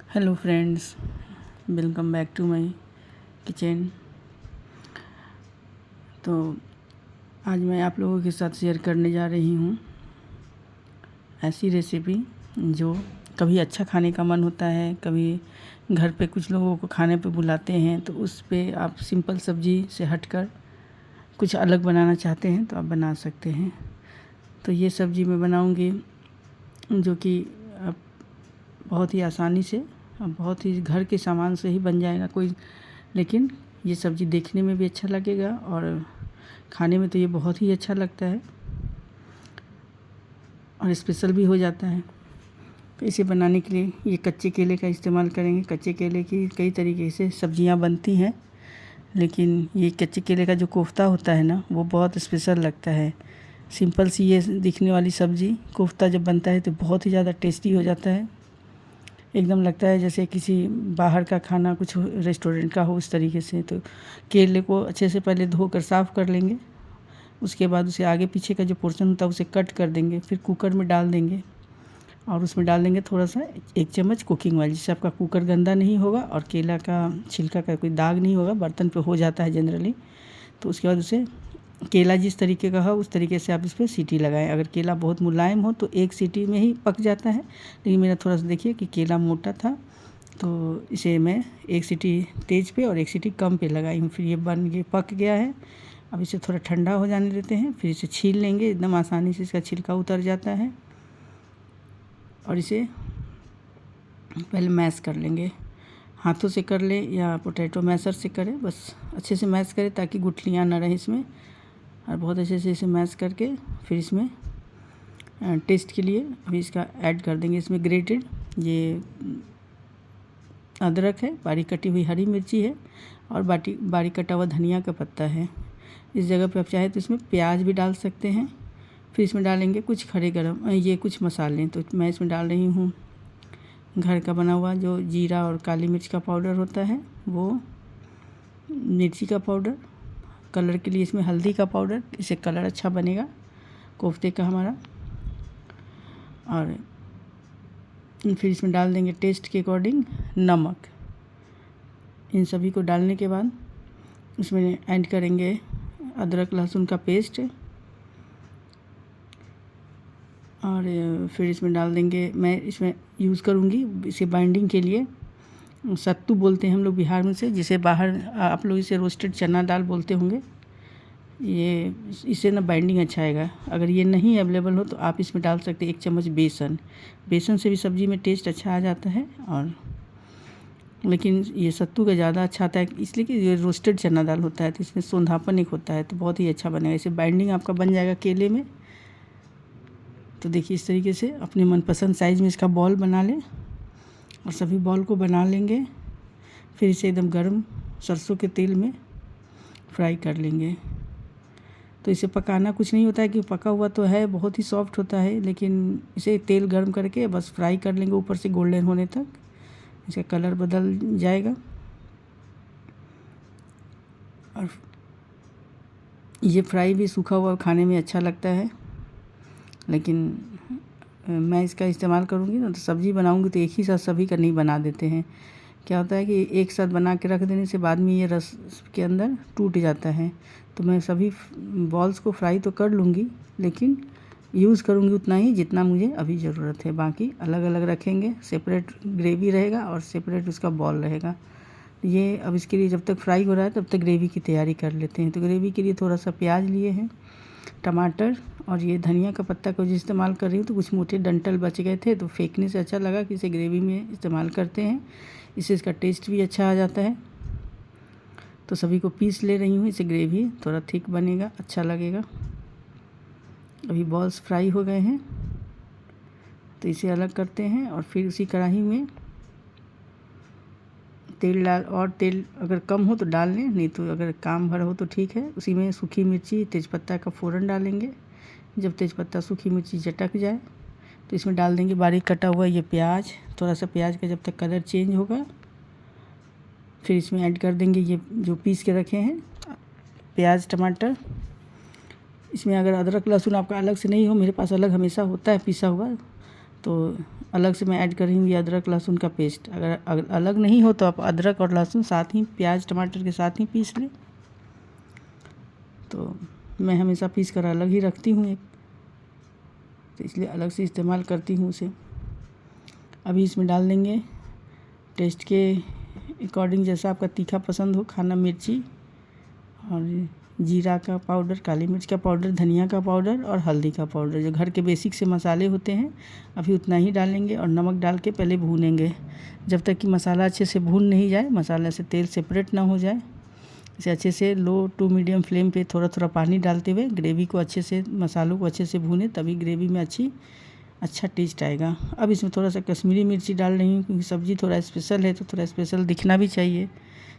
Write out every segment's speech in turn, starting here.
Hello friends, welcome back to my kitchen. तो आज मैं आप लोगों के साथ शेयर करने जा रही हूँ ऐसी रेसिपी जो कभी अच्छा खाने का मन होता है, कभी घर पे कुछ लोगों को खाने पे बुलाते हैं तो उस पे आप सिंपल सब्जी से हटकर कुछ अलग बनाना चाहते हैं तो आप बना सकते हैं। तो ये सब्जी मैं बनाऊँगी जो कि आप बहुत ही आसानी से, बहुत ही घर के सामान से ही बन जाएगा लेकिन ये सब्ज़ी देखने में भी अच्छा लगेगा और खाने में तो ये बहुत ही अच्छा लगता है और स्पेशल भी हो जाता है। तो इसे बनाने के लिए ये कच्चे केले का इस्तेमाल करेंगे। कच्चे केले की कई तरीके से सब्जियां बनती हैं, लेकिन ये कच्चे केले का जो कोफ्ता होता है ना, वो बहुत स्पेशल लगता है। सिंपल सी ये दिखने वाली सब्ज़ी कोफ्ता जब बनता है तो बहुत ही ज़्यादा टेस्टी हो जाता है। एकदम लगता है जैसे किसी बाहर का खाना, कुछ रेस्टोरेंट का हो उस तरीके से। तो केले को अच्छे से पहले धोकर साफ़ कर लेंगे, उसके बाद उसे आगे पीछे का जो पोर्शन होता है उसे कट कर देंगे, फिर कुकर में डाल देंगे और उसमें डाल देंगे थोड़ा सा 1 चम्मच कुकिंग ऑयल, जिससे आपका कुकर गंदा नहीं होगा और केला का छिलका का कोई दाग नहीं होगा। बर्तन पे हो जाता है जनरली। तो उसके बाद उसे केला जिस तरीके का हो उस तरीके से आप इस पर सीटी लगाएं। अगर केला बहुत मुलायम हो तो 1 सीटी में ही पक जाता है, लेकिन मेरा थोड़ा सा देखिए कि केला मोटा था तो इसे मैं 1 सीटी तेज़ पे और 1 सीटी कम पे लगाई हूँ। फिर ये बन के पक गया है। अब इसे थोड़ा ठंडा हो जाने देते हैं, फिर इसे छील लेंगे। एकदम आसानी से इसका छिलका उतर जाता है और इसे पहले मैश कर लेंगे। हाथों से कर लें या पोटैटो मैशर से करें, बस अच्छे से मैश करें ताकि गुठलियाँ ना रहें इसमें। और बहुत अच्छे से इसे मैश करके फिर इसमें टेस्ट के लिए अभी इसका ऐड कर देंगे। इसमें ग्रेटेड ये अदरक है, बारीक कटी हुई हरी मिर्ची है और बारीक कटा हुआ धनिया का पत्ता है। इस जगह पे आप चाहे तो इसमें प्याज भी डाल सकते हैं। फिर इसमें डालेंगे कुछ कुछ मसाले। तो मैं इसमें डाल रही हूँ घर का बना हुआ जो जीरा और काली मिर्च का पाउडर होता है, वो मिर्ची का पाउडर, कलर के लिए इसमें हल्दी का पाउडर, इससे कलर अच्छा बनेगा कोफ्ते का हमारा। और फिर इसमें डाल देंगे टेस्ट के अकॉर्डिंग नमक। इन सभी को डालने के बाद इसमें ऐड करेंगे अदरक लहसुन का पेस्ट और फिर इसमें डाल देंगे, मैं इसमें यूज़ करूँगी इसे बाइंडिंग के लिए सत्तू बोलते हैं हम लोग बिहार में से, जिसे बाहर आप लोग इसे रोस्टेड चना दाल बोलते होंगे। ये इससे ना बाइंडिंग अच्छा आएगा। अगर ये नहीं अवेलेबल हो तो आप इसमें डाल सकते हैं 1 चम्मच बेसन से भी सब्ज़ी में टेस्ट अच्छा आ जाता है। और लेकिन ये सत्तू का ज़्यादा अच्छा आता है इसलिए कि ये रोस्टेड चना दाल होता है तो इसमें सोंधापन एक होता है, तो बहुत ही अच्छा बनेगा। इसे बाइंडिंग आपका बन जाएगा केले में। तो देखिए इस तरीके से अपने मनपसंद साइज़ में इसका बॉल बना लें और सभी बॉल को बना लेंगे। फिर इसे एकदम गर्म सरसों के तेल में फ्राई कर लेंगे। तो इसे पकाना कुछ नहीं होता है कि पका हुआ तो है, बहुत ही सॉफ्ट होता है, लेकिन इसे तेल गर्म करके बस फ्राई कर लेंगे ऊपर से गोल्डन होने तक। इसका कलर बदल जाएगा और ये फ्राई भी सूखा हुआ खाने में अच्छा लगता है। लेकिन मैं इसका इस्तेमाल करूँगी ना तो सब्ज़ी बनाऊँगी तो एक ही साथ सभी का नहीं बना देते हैं। क्या होता है कि एक साथ बना के रख देने से बाद में ये रस के अंदर टूट जाता है। तो मैं सभी बॉल्स को फ्राई तो कर लूँगी, लेकिन यूज़ करूँगी उतना ही जितना मुझे अभी ज़रूरत है। बाकी अलग अलग रखेंगे, सेपरेट ग्रेवी रहेगा और सेपरेट उसका बॉल रहेगा। ये अब इसके लिए जब तक फ्राई हो रहा है तब तक ग्रेवी की तैयारी कर लेते हैं। तो ग्रेवी के लिए थोड़ा सा प्याज लिए हैं, टमाटर और ये धनिया का पत्ता को जो इस्तेमाल कर रही हूँ तो कुछ मोटे डंठल बच गए थे तो फेंकने से अच्छा लगा कि इसे ग्रेवी में इस्तेमाल करते हैं, इससे इसका टेस्ट भी अच्छा आ जाता है। तो सभी को पीस ले रही हूँ, इसे ग्रेवी थोड़ा थिक बनेगा, अच्छा लगेगा। अभी बॉल्स फ्राई हो गए हैं तो इसे अलग करते हैं और फिर उसी कढ़ाई में तेल डाल, और तेल अगर कम हो तो डाल लें, नहीं तो अगर काम भर हो तो ठीक है। उसी में सूखी मिर्ची तेज़पत्ता का फ़ोरन डालेंगे। जब तेज़पत्ता सूखी मिर्ची चटक जाए तो इसमें डाल देंगे बारीक कटा हुआ ये प्याज। थोड़ा सा प्याज का जब तक कलर चेंज होगा फिर इसमें ऐड कर देंगे ये जो पीस के रखे हैं प्याज टमाटर। इसमें अगर अदरक लहसुन आपका अलग से नहीं हो, मेरे पास अलग हमेशा होता है पिसा हुआ, तो अलग से मैं ऐड करूँगी अदरक लहसुन का पेस्ट। अगर अलग नहीं हो तो आप अदरक और लहसुन साथ ही प्याज टमाटर के साथ ही पीस लें। तो मैं हमेशा पीस कर अलग ही रखती हूँ एक, तो इसलिए अलग से इस्तेमाल करती हूँ उसे। अभी इसमें डाल देंगे टेस्ट के अकॉर्डिंग, जैसा आपका तीखा पसंद हो खाना, मिर्ची और जीरा का पाउडर, काली मिर्च का पाउडर, धनिया का पाउडर और हल्दी का पाउडर, जो घर के बेसिक से मसाले होते हैं अभी उतना ही डालेंगे। और नमक डाल के पहले भूनेंगे जब तक कि मसाला अच्छे से भून नहीं जाए, मसाला से तेल सेपरेट ना हो जाए। इसे अच्छे से लो टू मीडियम फ्लेम पे थोड़ा थोड़ा पानी डालते हुए ग्रेवी को अच्छे से, मसालों को अच्छे से भूने, तभी ग्रेवी में अच्छा टेस्ट आएगा। अब इसमें थोड़ा सा कश्मीरी मिर्ची डाल रही हूँ, क्योंकि सब्ज़ी थोड़ा स्पेशल है तो थोड़ा स्पेशल दिखना भी चाहिए।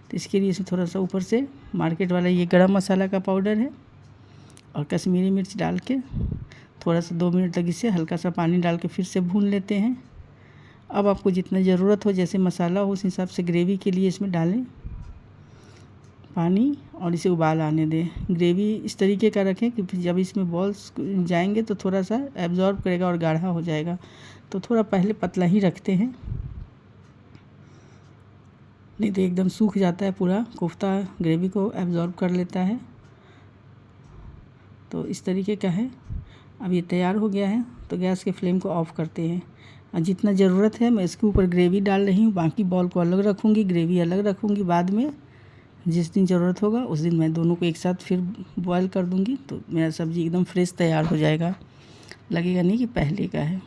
तो इसके लिए इसमें थोड़ा सा ऊपर से मार्केट वाला ये गरम मसाला का पाउडर है और कश्मीरी मिर्च डाल के थोड़ा सा 2 मिनट तक इसे हल्का सा पानी डाल के फिर से भून लेते हैं। अब आपको जितना ज़रूरत हो, जैसे मसाला हो, उस हिसाब से ग्रेवी के लिए इसमें डालें पानी और इसे उबाल आने दें। ग्रेवी इस तरीके का रखें कि जब इसमें बॉल्स जाएंगे तो थोड़ा सा एब्जॉर्ब करेगा और गाढ़ा हो जाएगा, तो थोड़ा पहले पतला ही रखते हैं, नहीं तो एकदम सूख जाता है पूरा कोफ्ता, ग्रेवी को एब्जॉर्ब कर लेता है। तो इस तरीके का है। अब ये तैयार हो गया है तो गैस के फ्लेम को ऑफ़ करते हैं। और जितना ज़रूरत है मैं इसके ऊपर ग्रेवी डाल रही हूँ, बाकी बॉल को अलग रखूँगी, ग्रेवी अलग रखूँगी बाद में। जिस दिन ज़रूरत होगा उस दिन मैं दोनों को एक साथ फिर बॉयल कर दूँगी, तो मेरा सब्ज़ी एकदम फ्रेश तैयार हो जाएगा, लगेगा नहीं कि पहले का है।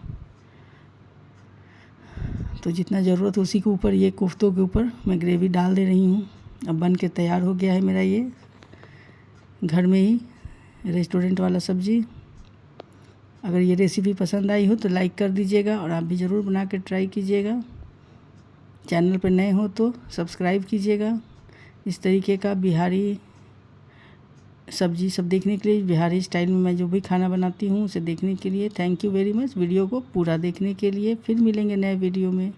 तो जितना ज़रूरत है उसी के ऊपर, ये कोफ्तों के ऊपर मैं ग्रेवी डाल दे रही हूँ। अब बन के तैयार हो गया है मेरा ये घर में ही रेस्टोरेंट वाला सब्ज़ी। अगर ये रेसिपी पसंद आई हो तो लाइक कर दीजिएगा और आप भी ज़रूर बना के ट्राई कीजिएगा। चैनल पर नए हो तो सब्सक्राइब कीजिएगा। इस तरीके का बिहारी सब्ज़ी सब देखने के लिए, बिहारी स्टाइल में मैं जो भी खाना बनाती हूँ उसे देखने के लिए thank you very much. Video को पूरा देखने के लिए फिर मिलेंगे नए वीडियो में।